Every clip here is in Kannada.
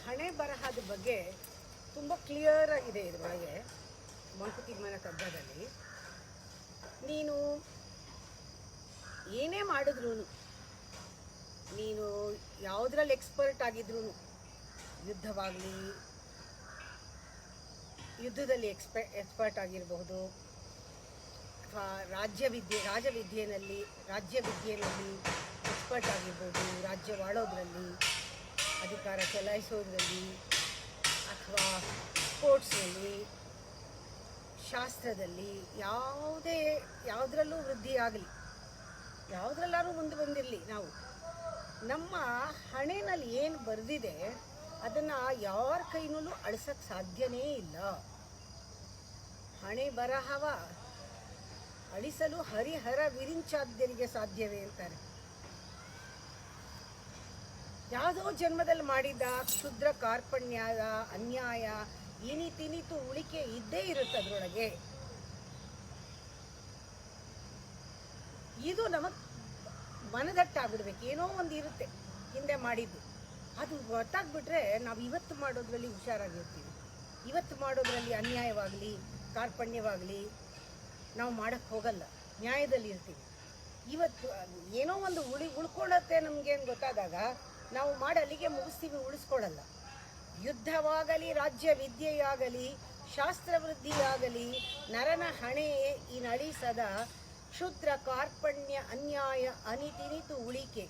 ಹಣೆ ಬರಹದ ಬಗ್ಗೆ ತುಂಬ ಕ್ಲಿಯರ್ ಇದೆ ಇದರೊಳಗೆ. ಮಂಕುತಿಮ್ಮನ ಕಗ್ಗದಲ್ಲಿ ನೀನು ಏನೇ ಮಾಡಿದ್ರೂ, ನೀನು ಯಾವುದ್ರಲ್ಲಿ ಎಕ್ಸ್ಪರ್ಟ್ ಆಗಿದ್ರೂ, ಯುದ್ಧದಲ್ಲಿ ಎಕ್ಸ್ಪರ್ಟ್ ಆಗಿರಬಹುದು, ಅಥವಾ ರಾಜವಿದ್ಯೆಯಲ್ಲಿ ಎಕ್ಸ್ಪರ್ಟ್ ಆಗಿರ್ಬೋದು, ರಾಜ್ಯವಾಳೋದ್ರಲ್ಲಿ, ಅಧಿಕಾರ ಚಲಾಯಿಸೋದ್ರಲ್ಲಿ, ಅಥವಾ ಸ್ಪೋರ್ಟ್ಸ್ನಲ್ಲಿ, ಶಾಸ್ತ್ರದಲ್ಲಿ, ಯಾವುದರಲ್ಲೂ ವೃದ್ಧಿ ಆಗಲಿ, ಯಾವುದ್ರಲ್ಲಾದ್ರೂ ಮುಂದೆ ಬಂದಿರಲಿ, ನಾವು ನಮ್ಮ ಹಣೆಯಲ್ಲಿ ಏನು ಬರೆದಿದೆ ಅದನ್ನು ಯಾರ ಕೈನಲ್ಲೂ ಅಳಿಸೋಕ್ಕೆ ಸಾಧ್ಯನೇ ಇಲ್ಲ. ಹಣೆ ಬರಹವ ಅಳಿಸಲು ಹರಿಹರ ವಿರಿಂಚಾದ್ಯರಿಗೆ ಸಾಧ್ಯವೇ ಅಂತಾರೆ. ಯಾವುದೋ ಜನ್ಮದಲ್ಲಿ ಮಾಡಿದ ಕ್ಷುದ್ರ ಕಾರ್ಪಣ್ಯದ ಅನ್ಯಾಯ ಇನಿತಿನಿತು ಉಳಿಕೆ ಇದ್ದೇ ಇರುತ್ತೆ ಅದರೊಳಗೆ. ಇದು ನಮಗೆ ಮನದಟ್ಟಾಗ್ಬಿಡ್ಬೇಕು. ಏನೋ ಒಂದು ಇರುತ್ತೆ ಹಿಂದೆ ಮಾಡಿದ್ದು, ಅದು ಗೊತ್ತಾಗ್ಬಿಟ್ರೆ ನಾವು ಇವತ್ತು ಮಾಡೋದ್ರಲ್ಲಿ ಹುಷಾರಾಗಿರ್ತೀವಿ. ಇವತ್ತು ಮಾಡೋದ್ರಲ್ಲಿ ಅನ್ಯಾಯವಾಗಲಿ ಕಾರ್ಪಣ್ಯವಾಗಲಿ ನಾವು ಮಾಡೋಕ್ಕೆ ಹೋಗಲ್ಲ, ನ್ಯಾಯದಲ್ಲಿ ಇರ್ತೀವಿ. ಇವತ್ತು ಏನೋ ಒಂದು ಉಳ್ಕೊಳ್ಳುತ್ತೆ ನಮಗೇನು ಗೊತ್ತಾದಾಗ ನಾವು ಅಲ್ಲಿಗೆ ಮುಗಿಸ್ತೀವಿ, ಉಳಿಸ್ಕೊಳ್ಳಲ್ಲ. ಯುದ್ಧವಾಗಲಿ, ರಾಜ್ಯ ವಿದ್ಯೆಯಾಗಲಿ, ಶಾಸ್ತ್ರವೃದ್ಧಿಯಾಗಲಿ, ನರನ ಹಣೆ ನಳಿಸದ ಕ್ಷುದ್ರ ಕಾರ್ಪಣ್ಯ ಅನ್ಯಾಯ ಅನಿತಿನಿತು ಉಳಿಕೆ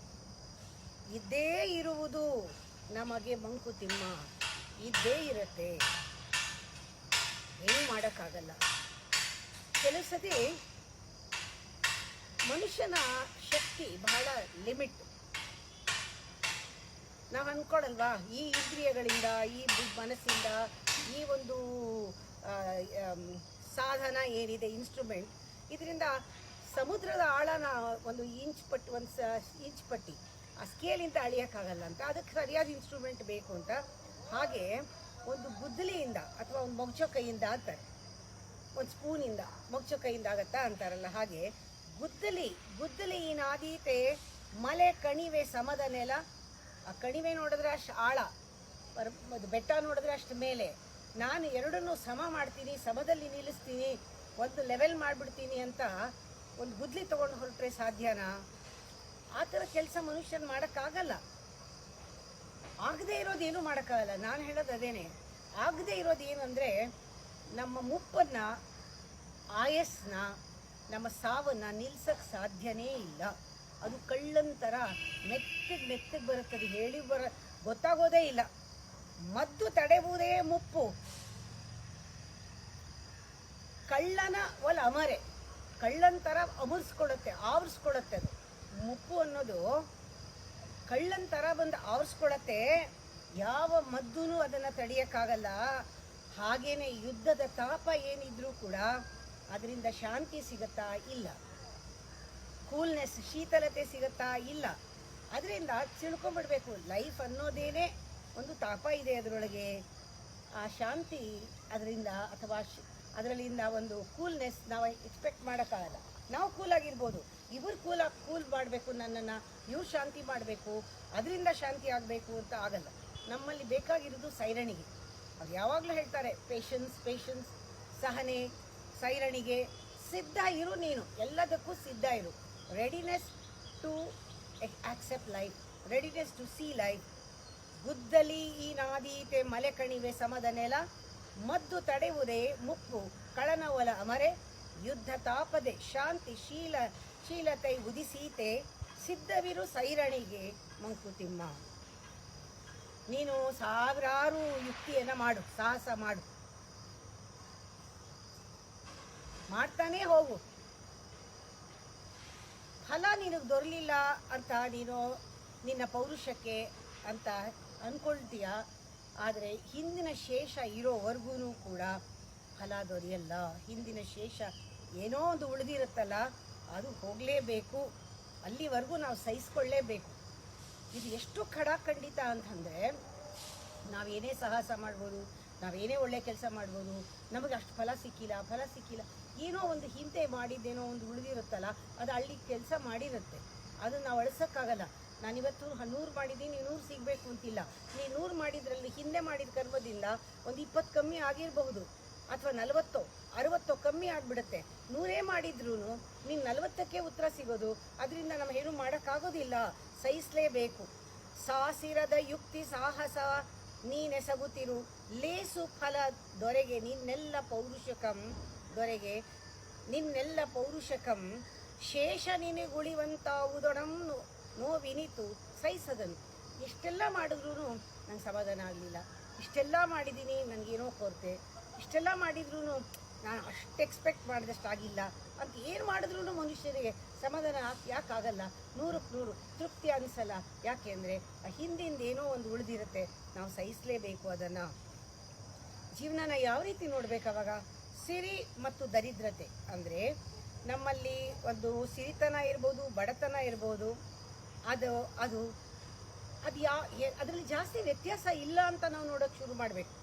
ಇದ್ದೇ ಇರುವುದು ನಮಗೆ ಮಂಕುತಿಮ್ಮ. ಇದ್ದೇ ಇರುತ್ತೆ, ಏನು ಮಾಡೋಕ್ಕಾಗಲ್ಲ. ಕೆಲವು ಸತಿ ಮನುಷ್ಯನ ಶಕ್ತಿ ಬಹಳ ಲಿಮಿಟ್. ನಾವು ಅಂದ್ಕೊಳ್ಳಲ್ವಾ, ಈ ಇಂದ್ರಿಯಗಳಿಂದ, ಈ ಮನಸ್ಸಿಂದ, ಈ ಒಂದು ಸಾಧನ ಏನಿದೆ ಇನ್ಸ್ಟ್ರೂಮೆಂಟ್, ಇದರಿಂದ ಸಮುದ್ರದ ಆಳನ ಒಂದು ಇಂಚ್ ಪಟ್ಟಿ ಆ ಸ್ಕೇಲಿಂದ ಅಳಿಯೋಕ್ಕಾಗಲ್ಲ ಅಂತ. ಅದಕ್ಕೆ ಸರಿಯಾದ ಇನ್ಸ್ಟ್ರೂಮೆಂಟ್ ಬೇಕು ಅಂತ. ಹಾಗೆ ಒಂದು ಗುದ್ದಲಿಯಿಂದ ಅಥವಾ ಒಂದು ಮೊಗಚೋ ಕೈಯಿಂದ ಅಂತಾರೆ, ಒಂದು ಸ್ಪೂನಿಂದ ಮೊಗಚೋ ಕೈಯಿಂದ ಆಗತ್ತಾ ಅಂತಾರಲ್ಲ, ಹಾಗೆ ಗುದ್ದಲಿ ನಾದೀತೆ ಮಲೆ ಕಣಿವೆ ಸಮದ ನೆಲ. ಆ ಕಣಿವೆ ನೋಡಿದ್ರೆ ಅಷ್ಟು ಆಳ, ಬೆಟ್ಟ ನೋಡಿದ್ರೆ ಅಷ್ಟು ಮೇಲೆ. ನಾನು ಎರಡನ್ನೂ ಸಮ ಮಾಡ್ತೀನಿ, ಸಮದಲ್ಲಿ ನಿಲ್ಲಿಸ್ತೀನಿ, ಒಂದು ಲೆವೆಲ್ ಮಾಡಿಬಿಡ್ತೀನಿ ಅಂತ ಒಂದು ಗುದ್ದಲಿ ತೊಗೊಂಡು ಹೊರಟ್ರೆ ಸಾಧ್ಯನಾ? ಆ ಥರ ಕೆಲಸ ಮನುಷ್ಯನ ಮಾಡೋಕ್ಕಾಗಲ್ಲ. ಆಗದೇ ಇರೋದೇನು ಮಾಡೋಕ್ಕಾಗಲ್ಲ. ನಾನು ಹೇಳೋದು ಅದೇನೆ, ಆಗದೇ ಇರೋದು ಏನು ಅಂದರೆ ನಮ್ಮ ಮುಪ್ಪನ್ನು, ಆಯಸ್ಸನ್ನ, ನಮ್ಮ ಸಾವನ್ನು ನಿಲ್ಸಕ್ಕೆ ಸಾಧ್ಯನೇ ಇಲ್ಲ. ಅದು ಕಳ್ಳಂತರ ಮೆತ್ತಗೆ ಬರುತ್ತದೆ, ಹೇಳಿ ಗೊತ್ತಾಗೋದೇ ಇಲ್ಲ. ಮದ್ದು ತಡೆಯುವುದೇ ಮುಪ್ಪು, ಕಳ್ಳನ ಒಲ ಅಮರೆ, ಕಳ್ಳಂತರ ಆವರಿಸ್ಕೊಳುತ್ತೆ ಅದು. ಮುಪ್ಪು ಅನ್ನೋದು ಕಳ್ಳಂತರ ಬಂದು ಆವರಿಸ್ಕೊಳತ್ತೆ, ಯಾವ ಮದ್ದೂ ಅದನ್ನು ತಡೆಯೋಕ್ಕಾಗಲ್ಲ. ಹಾಗೇನೆ ಯುದ್ಧದ ತಾಪ ಏನಿದ್ರೂ ಕೂಡ ಅದರಿಂದ ಶಾಂತಿ ಸಿಗತ್ತಾ? ಇಲ್ಲ. ಕೂಲ್ನೆಸ್, ಶೀತಲತೆ ಸಿಗತ್ತಾ? ಇಲ್ಲ. ಅದರಿಂದ ತಿಳ್ಕೊಂಬಿಡ್ಬೇಕು, ಲೈಫ್ ಅನ್ನೋದೇನೆ ಒಂದು ತಾಪ ಇದೆ ಅದರೊಳಗೆ. ಆ ಶಾಂತಿ ಅದರಿಂದ, ಅಥವಾ ಅದರಲ್ಲಿಂದ ಒಂದು ಕೂಲ್ನೆಸ್ ನಾವು ಎಕ್ಸ್ಪೆಕ್ಟ್ ಮಾಡೋಕ್ಕಾಗಲ್ಲ. ನಾವು ಕೂಲಾಗಿರ್ಬೋದು, ಇವ್ರು ಕೂಲ್ ಮಾಡಬೇಕು, ನನ್ನನ್ನು ಇವ್ರು ಶಾಂತಿ ಮಾಡಬೇಕು, ಅದರಿಂದ ಶಾಂತಿ ಆಗಬೇಕು ಅಂತ ಆಗಲ್ಲ. ನಮ್ಮಲ್ಲಿ ಬೇಕಾಗಿರೋದು ಸೈರಣಿಗೆ. ಅವ್ರು ಯಾವಾಗಲೂ ಹೇಳ್ತಾರೆ, ಪೇಷನ್ಸ್, ಸಹನೆ, ಸೈರಣಿಗೆ ಸಿದ್ಧ ಇರು. ನೀನು ಎಲ್ಲದಕ್ಕೂ ಸಿದ್ಧ ಇರು. Readiness to accept life, readiness to see life. ಗುದ್ದಲಿ ನಾದೀತೆ ಮಲೆ ಕಣಿವೆ ಸಮದ ನೆಲ, ಮದ್ದು ತಡೆಯುವುದೇ ಮುಪ್ಪು ಕಳನ ಒಲ ಅಮರೆ, ಯುದ್ಧ ತಾಪದೆ ಶಾಂತಿ ಶೀಲತೆ ಉದಿಸೀತೆ, ಸಿದ್ಧವಿರು ಸೈರಣಿಗೆ ಮಂಕುತಿಮ್ಮ. ನೀನು ಸಾವಿರಾರು ಯುಕ್ತಿಯನ್ನು ಮಾಡು, ಸಾಹಸ ಮಾಡು, ಮಾಡ್ತಾನೇ ಹೋಗು. ಫಲ ನಿನಗೆ ದೊರಲಿಲ್ಲ ಅಂತ ನೀನು ನಿನ್ನ ಪೌರುಷಕ್ಕೆ ಅಂತ ಅಂದ್ಕೊಳ್ತೀಯ. ಆದರೆ ಹಿಂದಿನ ಶೇಷ ಇರೋವರೆಗೂ ಕೂಡ ಫಲ ದೊರೆಯಲ್ಲ. ಹಿಂದಿನ ಶೇಷ ಏನೋ ಒಂದು ಉಳಿದಿರುತ್ತಲ್ಲ, ಅದು ಹೋಗಲೇಬೇಕು. ಅಲ್ಲಿವರೆಗೂ ನಾವು ಸಹಿಸ್ಕೊಳ್ಳೇಬೇಕು. ಇದು ಎಷ್ಟು ಖಡಾಖಂಡಿತ ಅಂತಂದರೆ, ನಾವೇನೇ ಸಾಹಸ ಮಾಡ್ಬೋದು, ನಾವೇನೇ ಒಳ್ಳೆ ಕೆಲಸ ಮಾಡ್ಬೋದು, ನಮಗೆ ಅಷ್ಟು ಫಲ ಸಿಕ್ಕಿಲ್ಲ, ಏನೋ ಒಂದು ಹಿಂದೆ ಮಾಡಿದ್ದೇನೋ ಒಂದು ಉಳಿದಿರುತ್ತಲ್ಲ, ಅದು ಅಲ್ಲಿ ಕೆಲಸ ಮಾಡಿರುತ್ತೆ, ಅದನ್ನು ನಾವು ಅಳಿಸೋಕ್ಕಾಗಲ್ಲ. ನಾನಿವತ್ತು 100 ಮಾಡಿದ್ದೀನಿ 100 ಸಿಗಬೇಕು ಅಂತಿಲ್ಲ. ನೀ 100 ಮಾಡಿದ್ರಲ್ಲಿ ಹಿಂದೆ ಮಾಡಿದ ಕರ್ಮದಿಂದ ಒಂದು 20 ಕಮ್ಮಿ ಆಗಿರಬಹುದು, ಅಥವಾ 40 60 ಕಮ್ಮಿ ಆಗಿಬಿಡುತ್ತೆ. 100 ಮಾಡಿದ್ರೂ ನೀನು 40ಕ್ಕೆ ಉತ್ತರ ಸಿಗೋದು. ಅದರಿಂದ ನಮ್ಗೆ ಏನು ಮಾಡೋಕ್ಕಾಗೋದಿಲ್ಲ, ಸಹಿಸಲೇಬೇಕು. ಸಾಸಿರದ ಯುಕ್ತಿ ಸಾಹಸ ನೀನೆಸಗುತ್ತಿರು, ಲೇಸು ಫಲ ದೊರೆಗೆ ನಿನ್ನೆಲ್ಲ ಪೌರುಷಕಂ ದೊರೆಗೆ ನಿನ್ನೆಲ್ಲ ಪೌರುಷಕಂ ಶೇಷ ನಿನಗುಳಿವಂತಾವುದೊಡಂ ನೋವಿನಿತು ಸಹಿಸದನು. ಇಷ್ಟೆಲ್ಲ ಮಾಡಿದ್ರೂ ನಂಗೆ ಸಮಾಧಾನ ಆಗಲಿಲ್ಲ, ಇಷ್ಟೆಲ್ಲ ಮಾಡಿದ್ದೀನಿ ನನಗೇನೋ ಕೊರತೆ, ಇಷ್ಟೆಲ್ಲ ಮಾಡಿದ್ರೂ ನಾನು ಅಷ್ಟು ಎಕ್ಸ್ಪೆಕ್ಟ್ ಮಾಡಿದಷ್ಟು ಆಗಿಲ್ಲ ಅಂತ ಏನು ಮಾಡಿದ್ರೂ ಮನುಷ್ಯರಿಗೆ ಸಮಾಧಾನ ಯಾಕಾಗಲ್ಲ? 100ಕ್ಕೆ 100 ತೃಪ್ತಿ ಅನಿಸಲ್ಲ. ಯಾಕೆ ಅಂದರೆ ಹಿಂದಿಂದ ಏನೋ ಒಂದು ಉಳಿದಿರುತ್ತೆ, ನಾವು ಸಹಿಸಲೇಬೇಕು ಅದನ್ನು. ಜೀವನನ ಯಾವ ರೀತಿ ನೋಡಬೇಕು ಅವಾಗ? ಸಿರಿ ಮತ್ತು ದರಿದ್ರತೆ ಅಂದರೆ ನಮ್ಮಲ್ಲಿ ಒಂದು ಸಿರಿತನ ಇರ್ಬೋದು, ಬಡತನ ಇರ್ಬೋದು, ಅದು ಅದು ಅದು ಅದರಲ್ಲಿ ಜಾಸ್ತಿ ವ್ಯತ್ಯಾಸ ಇಲ್ಲ ಅಂತ ನಾವು ನೋಡೋಕ್ಕೆ ಶುರು ಮಾಡಬೇಕು.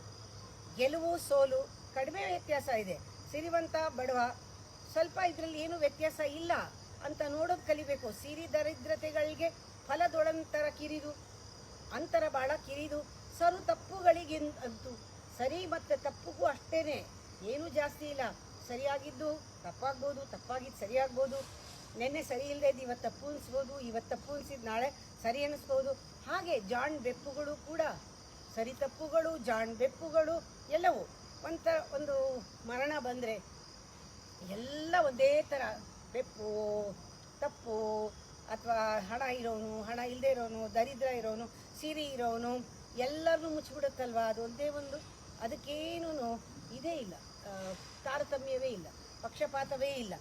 ಗೆಲುವು ಸೋಲು ಕಡಿಮೆ ವ್ಯತ್ಯಾಸ ಇದೆ, ಸಿರಿವಂತ ಬಡವ ಸ್ವಲ್ಪ ಇದರಲ್ಲಿ ಏನು ವ್ಯತ್ಯಾಸ ಇಲ್ಲ ಅಂತ ನೋಡೋದು ಕಲಿಬೇಕು. ಸಿರಿ ದರಿದ್ರತೆಗಳಿಗೆ ಫಲದೊಳಂತರ ಕಿರಿದು ಅಂತರ ಭಾಳ ಕಿರಿದು ಸರು ತಪ್ಪುಗಳಿಗಿಂತೂ ಸರಿ ಮತ್ತು ತಪ್ಪುಗೂ ಅಷ್ಟೇ, ಏನೂ ಜಾಸ್ತಿ ಇಲ್ಲ. ಸರಿಯಾಗಿದ್ದು ತಪ್ಪಾಗ್ಬೋದು, ತಪ್ಪಾಗಿದ್ದು ಸರಿಯಾಗ್ಬೋದು. ನೆನ್ನೆ ಸರಿ ಇಲ್ಲದೆ ಇವತ್ತು ತಪ್ಪು ಅನಿಸ್ಬೋದು, ಇವತ್ತು ತಪ್ಪು ಅನಿಸಿದ್ದು ನಾಳೆ ಸರಿ ಅನ್ನಿಸ್ಬೋದು. ಹಾಗೆ ಜಾಣ್ ಬೆಪ್ಪುಗಳು ಕೂಡ, ಸರಿ ತಪ್ಪುಗಳು ಜಾಣ್ ಬೆಪ್ಪುಗಳು ಎಲ್ಲವೂ ಒಂದು ಮರಣ ಬಂದರೆ ಎಲ್ಲ ಒಂದೇ ಥರ, ಬೆಪ್ಪು ತಪ್ಪು ಅಥವಾ ಹಣ ಇರೋನು ಹಣ ಇಲ್ಲದೆ ಇರೋನು, ದರಿದ್ರ ಇರೋನು ಸಿರಿ ಇರೋನು ಎಲ್ಲರನ್ನೂ ಮುಚ್ಚಿಬಿಡುತ್ತಲ್ವ. ಅದು ಒಂದೇ ಒಂದು, ಅದಕ್ಕೇನೂ ಇದೇ ಇಲ್ಲ, ತಾರತಮ್ಯವೇ ಇಲ್ಲ, ಪಕ್ಷಪಾತವೇ ಇಲ್ಲ.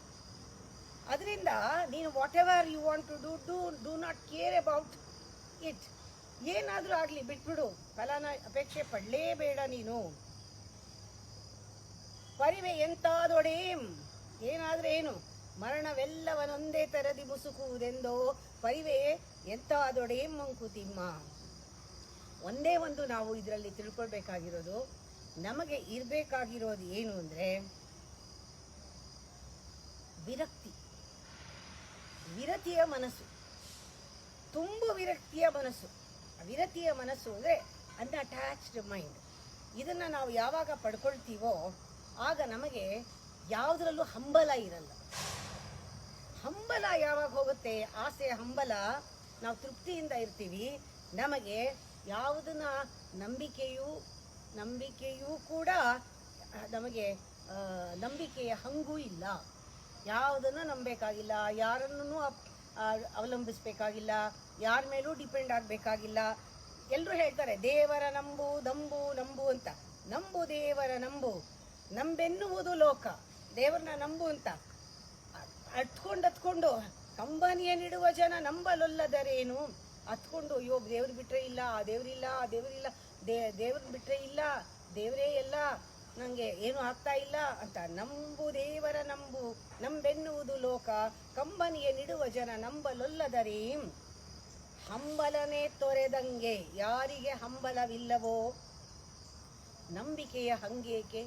ಅದರಿಂದ ನೀನು whatever you want to do not care about it. ಏನಾದರೂ ಆಗಲಿ ಬಿಟ್ಬಿಡು, ಫಲಾನ ಅಪೇಕ್ಷೆ ಪಡಲೇಬೇಡ ನೀನು. ಪರಿವೆ ಎಂತಾದೊಡೇಂ, ಏನಾದರೆ ಏನು, ಮರಣವೆಲ್ಲವನೊಂದೇ ತರದಿ ಮುಸುಕುವುದೆಂದೋ ಪರಿವೆ ಎಂತಾದೊಡೇಂ ಮಂಕುತಿಮ್ಮ. ಒಂದೇ ಒಂದು ನಾವು ಇದರಲ್ಲಿ ತಿಳ್ಕೊಳ್ಬೇಕಾಗಿರೋದು, ನಮಗೆ ಇರಬೇಕಾಗಿರೋದು ಏನು ಅಂದರೆ ವಿರತಿಯ ಮನಸ್ಸು, ತುಂಬ ವಿರಕ್ತಿಯ ಮನಸ್ಸು. ವಿರತಿಯ ಮನಸ್ಸು ಅಂದರೆ ಅನ್ಅಟ್ಯಾಚ್ಡ್ ಮೈಂಡ್. ಇದನ್ನು ನಾವು ಯಾವಾಗ ಪಡ್ಕೊಳ್ತೀವೋ ಆಗ ನಮಗೆ ಯಾವುದರಲ್ಲೂ ಹಂಬಲ ಇರಲ್ಲ. ಹಂಬಲ ಯಾವಾಗ ಹೋಗುತ್ತೆ, ಆಸೆ ಹಂಬಲ, ನಾವು ತೃಪ್ತಿಯಿಂದ ಇರ್ತೀವಿ. ನಮಗೆ ಯಾವುದನ್ನ ನಂಬಿಕೆಯೂ ಕೂಡ ನಮಗೆ ನಂಬಿಕೆಯ ಹಂಗೂ ಇಲ್ಲ. ಯಾವುದನ್ನು ನಂಬಬೇಕಾಗಿಲ್ಲ, ಯಾರನ್ನೂ ಅವಲಂಬಿಸ್ಬೇಕಾಗಿಲ್ಲ, ಯಾರ ಮೇಲೂ ಡಿಪೆಂಡ್ ಆಗಬೇಕಾಗಿಲ್ಲ. ಎಲ್ಲರೂ ಹೇಳ್ತಾರೆ ದೇವರ ನಂಬು ನಂಬು ಅಂತ. ನಂಬು ದೇವರ ನಂಬೆನ್ನುವುದು ಲೋಕ, ದೇವರನ್ನ ನಂಬು ಅಂತ. ಹತ್ಕೊಂಡು ಕಂಬನಿಯನ್ನಿಡುವ ಜನ ನಂಬಲೊಲ್ಲದರೇನು. ಹತ್ಕೊಂಡು ಅಯ್ಯೋ ದೇವ್ರು ಬಿಟ್ಟರೆ ಇಲ್ಲ, ಆ ದೇವರಿಲ್ಲ, ಆ ದೇವರಿಲ್ಲ, ದೇವ್ರನ್ನ ಬಿಟ್ಟರೆ ಇಲ್ಲ, ದೇವರೇ ಎಲ್ಲ, ನನಗೆ ಏನೂ ಆಗ್ತಾ ಇಲ್ಲ ಅಂತ. ನಂಬು ದೇವರ ನಂಬೆನ್ನುವುದು ಲೋಕ, ಕಂಬನಿಯನ್ನಿಡುವ ಜನ ನಂಬಲೊಲ್ಲದರೇಂ. ಹಂಬಲನೆ ತೊರೆದಂಗೆ, ಯಾರಿಗೆ ಹಂಬಲವಿಲ್ಲವೋ ನಂಬಿಕೆಯ ಹಂಗೇಕೆ.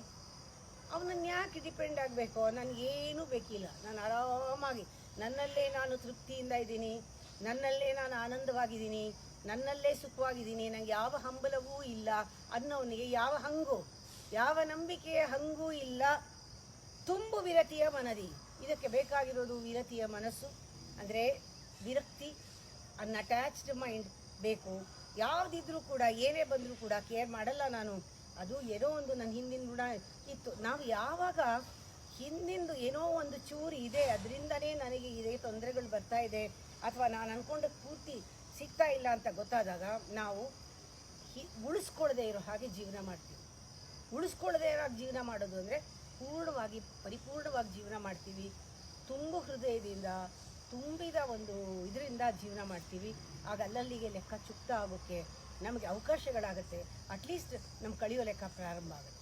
ಅವನನ್ನು ಯಾಕೆ ಡಿಪೆಂಡ್ ಆಗಬೇಕು? ನನಗೇನೂ ಬೇಕಿಲ್ಲ, ನಾನು ಆರಾಮಾಗಿ ನನ್ನಲ್ಲೇ ನಾನು ತೃಪ್ತಿಯಿಂದ ಇದ್ದೀನಿ, ನನ್ನಲ್ಲೇ ನಾನು ಆನಂದವಾಗಿದ್ದೀನಿ, ನನ್ನಲ್ಲೇ ಸುಖವಾಗಿದ್ದೀನಿ, ನನಗೆ ಯಾವ ಹಂಬಲವೂ ಇಲ್ಲ ಅನ್ನೋನಿಗೆ ಯಾವ ಹಂಗು, ಯಾವ ನಂಬಿಕೆಯ ಹಂಗೂ ಇಲ್ಲ. ತುಂಬು ವಿರತಿಯ ಮನದಿ. ಇದಕ್ಕೆ ಬೇಕಾಗಿರೋದು ವಿರತಿಯ ಮನಸ್ಸು, ಅಂದರೆ ವಿರಕ್ತಿ, ಅನ್ಅಟ್ಯಾಚ್ಡ್ ಮೈಂಡ್ ಬೇಕು. ಯಾವುದಿದ್ರೂ ಕೂಡ, ಏನೇ ಬಂದರೂ ಕೂಡ ಕೇರ್ ಮಾಡಲ್ಲ ನಾನು. ಅದು ಏನೋ ಒಂದು ನನ್ನ ಹಿಂದಿನ ಗುಣ ಇತ್ತು. ನಾವು ಯಾವಾಗ ಹಿಂದಿಂದು ಏನೋ ಒಂದು ಚೂರು ಇದೆ, ಅದರಿಂದನೇ ನನಗೆ ಇದೇ ತೊಂದರೆಗಳು ಬರ್ತಾ ಇದೆ, ಅಥವಾ ನಾನು ಅಂದ್ಕೊಂಡ ಪೂರ್ತಿ ಸಿಗ್ತಾ ಇಲ್ಲ ಅಂತ ಗೊತ್ತಾದಾಗ ನಾವು ಉಳಿಸ್ಕೊಳ್ಳದೆ ಇರೋ ಹಾಗೆ ಜೀವನ ಮಾಡ್ತೀವಿ. ಉಳಿಸ್ಕೊಳ್ಳದೆ ಇರೋ ಜೀವನ ಮಾಡೋದು ಅಂದರೆ ಪರಿಪೂರ್ಣವಾಗಿ ಜೀವನ ಮಾಡ್ತೀವಿ. ತುಂಬ ಹೃದಯದಿಂದ ತುಂಬಿದ ಒಂದು ಇದರಿಂದ ಜೀವನ ಮಾಡ್ತೀವಿ. ಆಗ ಅಲ್ಲಲ್ಲಿಗೆ ಲೆಕ್ಕ ಚುಕ್ತ ಆಗೋಕ್ಕೆ ನಮಗೆ ಅವಕಾಶಗಳಾಗುತ್ತೆ. ಅಟ್ಲೀಸ್ಟ್ ನಮ್ಮ ಕಳೆಯೋ ಲೆಕ್ಕ ಪ್ರಾರಂಭ ಆಗುತ್ತೆ.